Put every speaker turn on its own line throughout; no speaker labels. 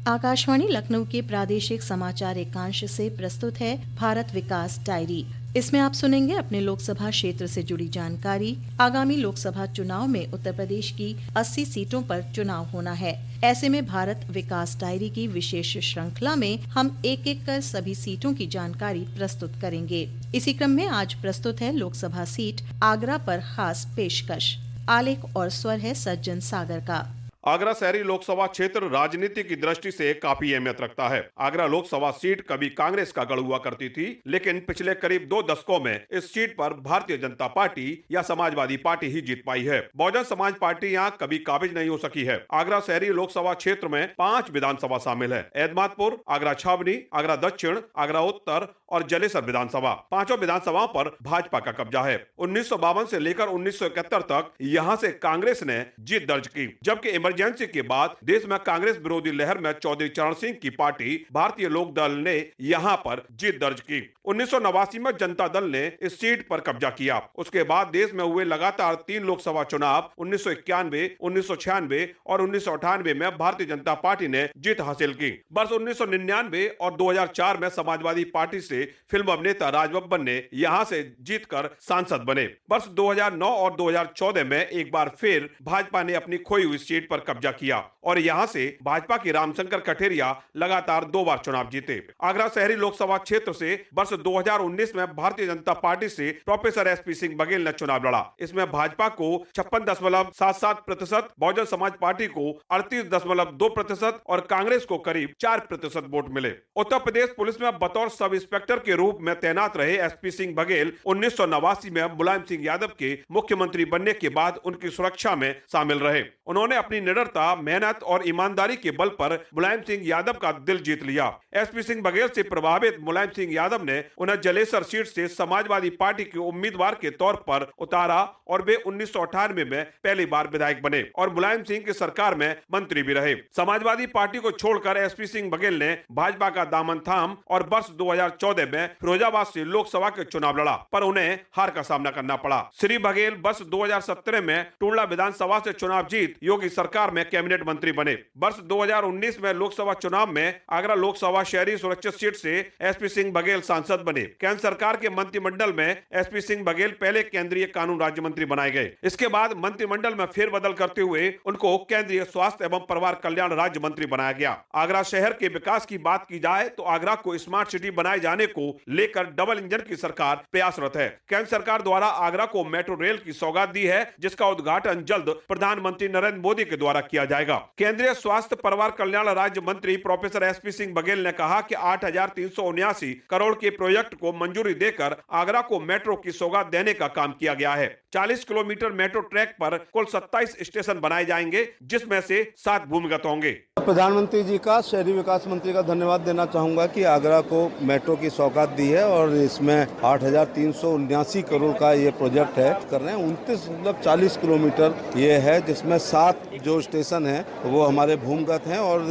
आकाशवाणी लखनऊ के प्रादेशिक समाचार एकांश से प्रस्तुत है भारत विकास डायरी। इसमें आप सुनेंगे अपने लोकसभा क्षेत्र से जुड़ी जानकारी। आगामी लोकसभा चुनाव में उत्तर प्रदेश की 80 सीटों पर चुनाव होना है। ऐसे में भारत विकास डायरी की विशेष श्रृंखला में हम एक एक कर सभी सीटों की जानकारी प्रस्तुत करेंगे। इसी क्रम में आज प्रस्तुत है लोकसभा सीट आगरा पर खास पेशकश। आलेख और स्वर है सज्जन सागर का।
आगरा शहरी लोकसभा क्षेत्र राजनीति की दृष्टि से काफी अहमियत रखता है। आगरा लोकसभा सीट कभी कांग्रेस का गढ़ हुआ करती थी, लेकिन पिछले करीब 2 दशकों में इस सीट पर भारतीय जनता पार्टी या समाजवादी पार्टी ही जीत पाई है। बहुजन समाज पार्टी यहाँ कभी काबिज नहीं हो सकी है। आगरा शहरी लोकसभा क्षेत्र में 5 विधानसभा शामिल है। एतमादपुर, आगरा छावनी, आगरा दक्षिण, आगरा उत्तर और जलेसर विधानसभा। 5 विधानसभाओं पर भाजपा का कब्जा है। 1952 से लेकर 1971 तक यहाँ से कांग्रेस ने जीत दर्ज की, जबकि इमरजेंसी के बाद देश में कांग्रेस विरोधी लहर में चौधरी चरण सिंह की पार्टी भारतीय लोक दल ने यहाँ पर जीत दर्ज की। 1989 में जनता दल ने इस सीट पर कब्जा किया। उसके बाद देश में हुए लगातार 3 लोकसभा चुनाव 1991, 1996 और 1998 में भारतीय जनता पार्टी ने जीत हासिल की। वर्ष 1999 और 2004 में समाजवादी पार्टी से फिल्म अभिनेता राज बब्बर ने यहां से जीतकर सांसद बने। वर्ष 2009 और 2014 में एक बार फिर भाजपा ने अपनी खोई हुई सीट पर कब्जा किया और यहां से भाजपा की रामशंकर कठेरिया लगातार 2 बार चुनाव जीते। आगरा शहरी लोकसभा क्षेत्र से वर्ष 2019 में भारतीय जनता पार्टी से प्रोफेसर एसपी सिंह बघेल ने चुनाव लड़ा। इसमें भाजपा को 56.77%, बहुजन समाज पार्टी को 38.2% और कांग्रेस को करीब 4% वोट मिले। उत्तर प्रदेश पुलिस में बतौर सब इंस्पेक्टर के रूप में तैनात रहे एसपी सिंह बघेल 1989 में मुलायम सिंह यादव के मुख्यमंत्री बनने के बाद उनकी सुरक्षा में शामिल रहे। उन्होंने अपनी निडरता, मेहनत और ईमानदारी के बल पर मुलायम सिंह यादव का दिल जीत लिया। एसपी सिंह बघेल से प्रभावित मुलायम सिंह यादव ने उन्हें जलेसर सीट से समाजवादी पार्टी के उम्मीदवार के तौर पर उतारा और वे 1998 में पहली बार विधायक बने और मुलायम सिंह की सरकार में मंत्री भी रहे। समाजवादी पार्टी को छोड़कर एसपी सिंह बघेल ने भाजपा का दामन थाम और वर्ष 2014 में फिरोजाबाद से लोकसभा के चुनाव लड़ा, पर उन्हें हार का सामना करना पड़ा। श्री बघेल वर्ष 2017 में टुंडला विधानसभा से चुनाव जीत योगी सरकार में कैबिनेट मंत्री बने। वर्ष 2019 में लोकसभा चुनाव में आगरा लोकसभा शहरी सुरक्षित सीट से एसपी सिंह बघेल सांसद बने। केंद्र सरकार के मंत्रिमंडल में एसपी सिंह बघेल पहले केंद्रीय कानून राज्य मंत्री बनाए गए। इसके बाद मंत्रिमंडल में फेरबदल करते हुए उनको केंद्रीय स्वास्थ्य एवं परिवार कल्याण राज्य मंत्री बनाया गया। आगरा शहर के विकास की बात की जाए तो आगरा को स्मार्ट सिटी बनाए जाने को लेकर डबल इंजन की सरकार प्रयासरत है। केंद्र सरकार द्वारा आगरा को मेट्रो रेल की सौगात दी है, जिसका उद्घाटन जल्द प्रधानमंत्री नरेंद्र मोदी के द्वारा किया जाएगा। केंद्रीय स्वास्थ्य परिवार कल्याण राज्य मंत्री प्रोफेसर एसपी सिंह बघेल ने कहा कि 8,379 करोड़ के प्रोजेक्ट को मंजूरी देकर आगरा को मेट्रो की सौगात देने का काम किया गया है। 40 किलोमीटर मेट्रो ट्रैक पर कुल 27 स्टेशन बनाए जाएंगे, जिसमें से 7 भूमिगत होंगे।
प्रधानमंत्री जी का, शहरी विकास मंत्री का धन्यवाद देना चाहूंगा कि आगरा को मेट्रो की सौगात दी है और इसमें 8,379 करोड़ का ये प्रोजेक्ट है कर रहे हैं। 29.40 किलोमीटर ये है, जिसमें 7 जो स्टेशन है वो हमारे भूमिगत हैं और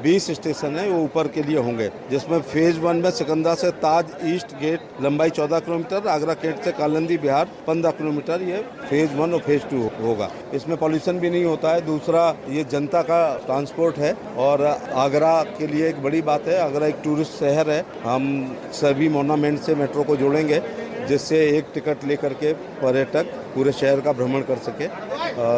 20 स्टेशन है वो ऊपर के लिए होंगे, जिसमें फेज 1 में सिकंदरा से ताज ईस्ट गेट लंबाई 14 किलोमीटर, आगरा गेट से कालंदी बिहार 15 किलोमीटर, ये फेज 1 और फेज 2 होगा। इसमें पॉल्यूशन भी नहीं होता है। दूसरा, ये जनता का ट्रांसपोर्ट है और आगरा के लिए एक बड़ी बात है। आगरा एक टूरिस्ट शहर है। हम सभी मोनूमेंट से मेट्रो को जोड़ेंगे, जिससे एक टिकट लेकर के पर्यटक पूरे शहर का भ्रमण कर सके।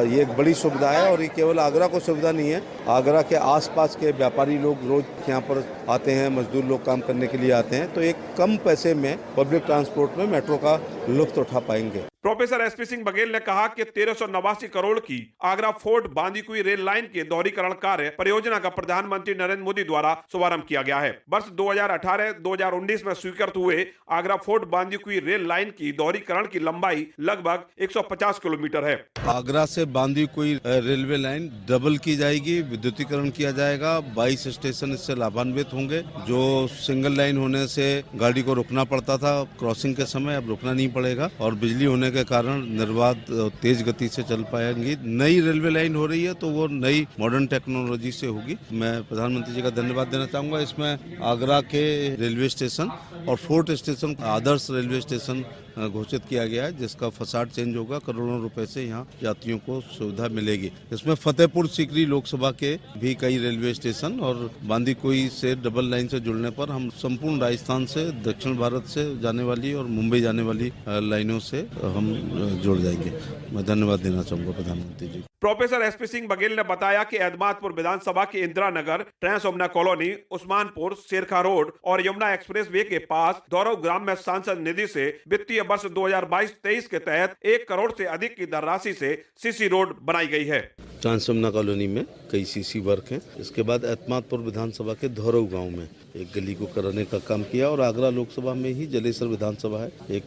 ये एक बड़ी सुविधा है और ये केवल आगरा को सुविधा नहीं है, आगरा के आसपास के व्यापारी लोग रोज यहाँ पर आते हैं, मजदूर लोग काम करने के लिए आते हैं, तो एक कम पैसे में पब्लिक ट्रांसपोर्ट में मेट्रो का लुत्फ उठा पाएंगे।
प्रोफेसर एसपी सिंह बघेल ने कहा कि 1389 करोड़ की Agra fort Bandikui rail line के दोहरीकरण कार्य परियोजना का प्रधानमंत्री नरेंद्र मोदी द्वारा शुभारंभ किया गया है। वर्ष 2018-2019 में स्वीकृत हुए Agra fort Bandikui rail line की दोहरीकरण की लंबाई लगभग 150 किलोमीटर है।
आगरा से बांदीकुई रेलवे लाइन डबल की जाएगी, विद्युतीकरण किया जाएगा, 22 स्टेशन इससे लाभान्वित होंगे। जो सिंगल लाइन होने से गाड़ी को रुकना पड़ता था क्रॉसिंग के समय, अब रुकना नहीं पड़ेगा और बिजली होने के कारण निर्बाध तेज गति से चल पाएंगी। नई रेलवे लाइन हो रही है तो वो नई मॉडर्न टेक्नोलॉजी से होगी। मैं प्रधानमंत्री जी का धन्यवाद देना चाहूंगा। इसमें आगरा के रेलवे स्टेशन और फोर्ट स्टेशन आदर्श रेलवे स्टेशन घोषित किया गया है, जिसका फसाड चेंज होगा। करोड़ों रुपए से यहाँ यात्रियों को सुविधा मिलेगी। इसमें फतेहपुर सीकरी लोकसभा के भी कई रेलवे स्टेशन और बांदीकुई से डबल लाइन से जुड़ने पर हम संपूर्ण राजस्थान से, दक्षिण भारत से जाने वाली और मुंबई जाने वाली लाइनों से हम जुड़ जाएंगे। मैं धन्यवाद देना चाहूँगा प्रधानमंत्री जी।
प्रोफेसर एसपी सिंह बघेल ने बताया कि एतमादपुर विधानसभा की Indira Nagar, trans Yamuna colony, Usmanpur, Sherkha road और यमुना एक्सप्रेस वे के पास दौरव ग्राम में सांसद निधि से वित्तीय वर्ष 2022-23 के तहत 1 करोड़ से अधिक की धनराशि से सीसी रोड बनाई गई है।
ट्रांस यमुना कॉलोनी में कई सीसी वर्क हैं। इसके बाद एतमादपुर विधानसभा के धौरव गांव में एक गली को कराने का काम किया और आगरा लोकसभा में ही जलेसर विधानसभा है, एक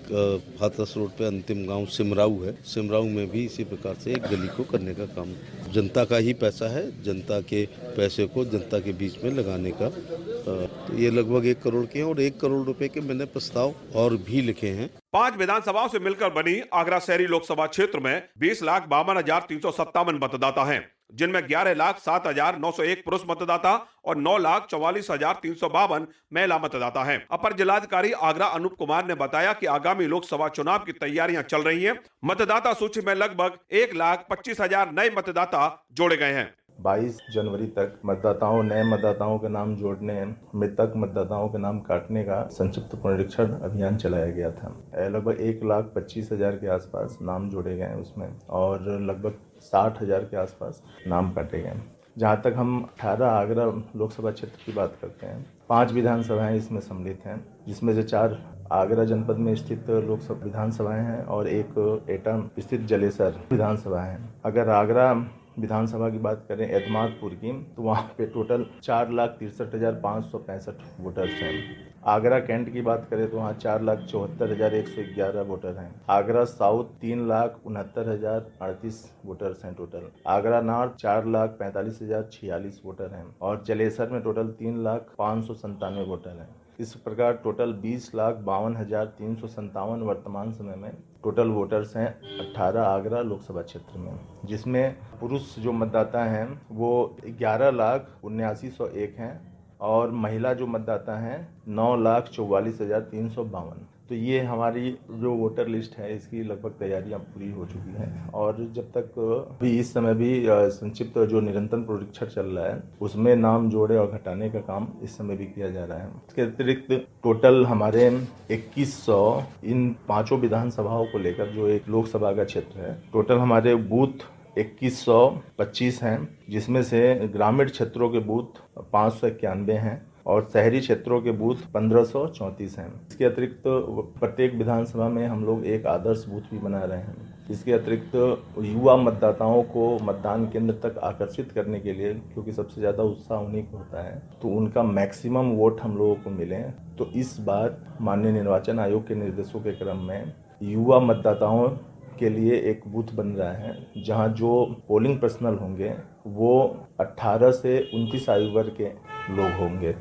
हाथरस रोड पे अंतिम गांव सिमराऊ है, सिमराऊ में भी इसी प्रकार से एक गली को करने का काम। जनता का ही पैसा है, जनता के पैसे को जनता के बीच में लगाने का। तो ये लगभग 1 करोड़ के हैं और 1 करोड़ रुपए के मैंने प्रस्ताव और भी लिखे हैं।
5 विधानसभाओं से मिलकर बनी आगरा शहरी लोकसभा क्षेत्र में 20,52,357 मतदाता हैं, जिनमें 11,07,901 पुरुष मतदाता और 9,44,352 महिला मतदाता हैं। अपर जिलाधिकारी आगरा अनूप कुमार ने बताया कि आगामी लोकसभा चुनाव की तैयारियां चल रही हैं। मतदाता सूची में लगभग 1,25,000 नए मतदाता जोड़े गए हैं।
22 जनवरी तक नए मतदाताओं के नाम जोड़ने, मृतक मतदाताओं के नाम काटने का संक्षिप्त पुनरीक्षण अभियान चलाया गया था। लगभग 1,25,000 के आसपास नाम जोड़े गए उसमें और लगभग 60,000 के आसपास नाम काटे गए। जहाँ तक हम 18 आगरा लोकसभा क्षेत्र की बात करते हैं, 5 विधानसभाएं इसमें सम्मिलित हैं, जिसमें से 4 आगरा जनपद में स्थित लोकसभा विधानसभाएं हैं और एक एटा स्थित जलेसर विधानसभा है। अगर आगरा विधानसभा की बात करें एतमादपुर की, तो वहाँ पे टोटल 4,63,565 वोटर्स हैं। आगरा कैंट की बात करें तो वहाँ 4,74,111 वोटर हैं। आगरा साउथ 3,69,038 वोटर्स हैं टोटल। आगरा नॉर्थ 4,45,046 वोटर हैं और जलेसर में टोटल 3,05,97 वोटर हैं। इस प्रकार टोटल 20,52,357 वर्तमान समय में टोटल वोटर्स हैं 18 आगरा लोकसभा क्षेत्र में, जिसमें पुरुष जो मतदाता हैं वो 11,79,101 हैं और महिला जो मतदाता हैं 9,44,352। तो ये हमारी जो वोटर लिस्ट है इसकी लगभग तैयारियां पूरी हो चुकी हैं और जब तक भी इस समय भी संक्षिप्त जो निरंतर परीक्षण चल रहा है उसमें नाम जोड़े और घटाने का काम इस समय भी किया जा रहा है। इसके अतिरिक्त टोटल हमारे 2100 इन 5 विधानसभाओं को लेकर जो एक लोकसभा का क्षेत्र है, टोटल हमारे बूथ 2125 हैं, जिसमें से ग्रामीण क्षेत्रों के बूथ 591 हैं और शहरी क्षेत्रों के बूथ 1534 हैं। इसके अतिरिक्त प्रत्येक विधानसभा में हम लोग एक आदर्श बूथ भी बना रहे हैं। इसके अतिरिक्त युवा मतदाताओं को मतदान केंद्र तक आकर्षित करने के लिए, क्योंकि सबसे ज़्यादा उत्साह उन्हीं को होता है, तो उनका मैक्सिमम वोट हम लोगों को मिले। तो इस बार माननीय निर्वाचन आयोग के निर्देशों के क्रम में युवा मतदाताओं के लिए एक बूथ बन रहा है, जहां जो पोलिंग पर्सनल होंगे वो 18 से 29 आयु वर्ग के लोग होंगे।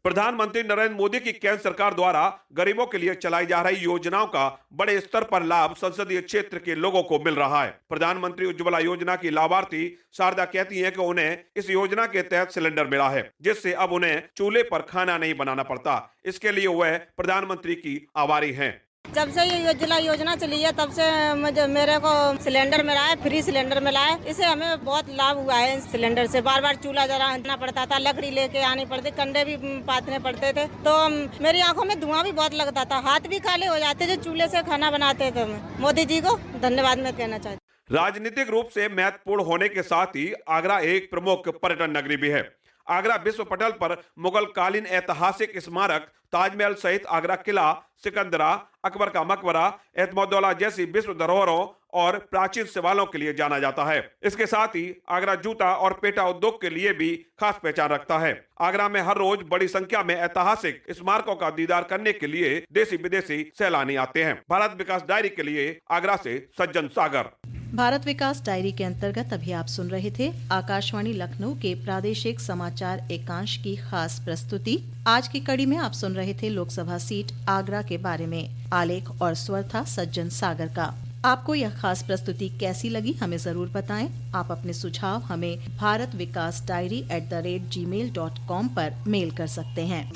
प्रधानमंत्री नरेंद्र मोदी की केंद्र सरकार द्वारा गरीबों के लिए चलाई जा रही योजनाओं का बड़े स्तर पर लाभ संसदीय क्षेत्र के लोगों को मिल रहा है। प्रधानमंत्री उज्ज्वला योजना की लाभार्थी शारदा कहती हैं कि उन्हें इस योजना के तहत सिलेंडर मिला है, जिससे अब उन्हें चूल्हे पर खाना नहीं बनाना पड़ता। इसके लिए वह प्रधानमंत्री की आभारी हैं।
जब से ये उज्ज्वला योजना चली है तब से मेरे को सिलेंडर मिला है, फ्री सिलेंडर मिला है। इससे हमें बहुत लाभ हुआ है। इस सिलेंडर से बार बार चूल्हा जलाना पड़ता था, लकड़ी लेके आनी पड़ती, कंडे भी पाथने पड़ते थे, तो मेरी आंखों में धुआं भी बहुत लगता था, हाथ भी काले हो जाते जो चूल्हे से खाना बनाते थे। मोदी जी को धन्यवाद मैं कहना चाहती हूँ।
राजनीतिक रूप से महत्वपूर्ण होने के साथ ही आगरा एक प्रमुख पर्यटन नगरी भी है। आगरा विश्व पटल पर मुगल कालीन ऐतिहासिक स्मारक ताजमहल सहित आगरा किला, सिकंदरा, अकबर का मकबरा, एतमौदौला जैसी विश्व धरोहरों और प्राचीन शिवालयों के लिए जाना जाता है। इसके साथ ही आगरा जूता और पेटा उद्योग के लिए भी खास पहचान रखता है। आगरा में हर रोज बड़ी संख्या में ऐतिहासिक स्मारकों का दीदार करने के लिए देशी विदेशी सैलानी आते हैं। भारत विकास डायरी के लिए आगरा से सज्जन सागर।
भारत विकास डायरी के अंतर्गत अभी आप सुन रहे थे आकाशवाणी लखनऊ के प्रादेशिक समाचार एकांश की खास प्रस्तुति। आज की कड़ी में आप सुन रहे थे लोकसभा सीट आगरा के बारे में। आलेख और स्वर था सज्जन सागर का। आपको यह खास प्रस्तुति कैसी लगी हमें जरूर बताएं। आप अपने सुझाव हमें bharatvikasdiary@gmail.com पर मेल कर सकते हैं।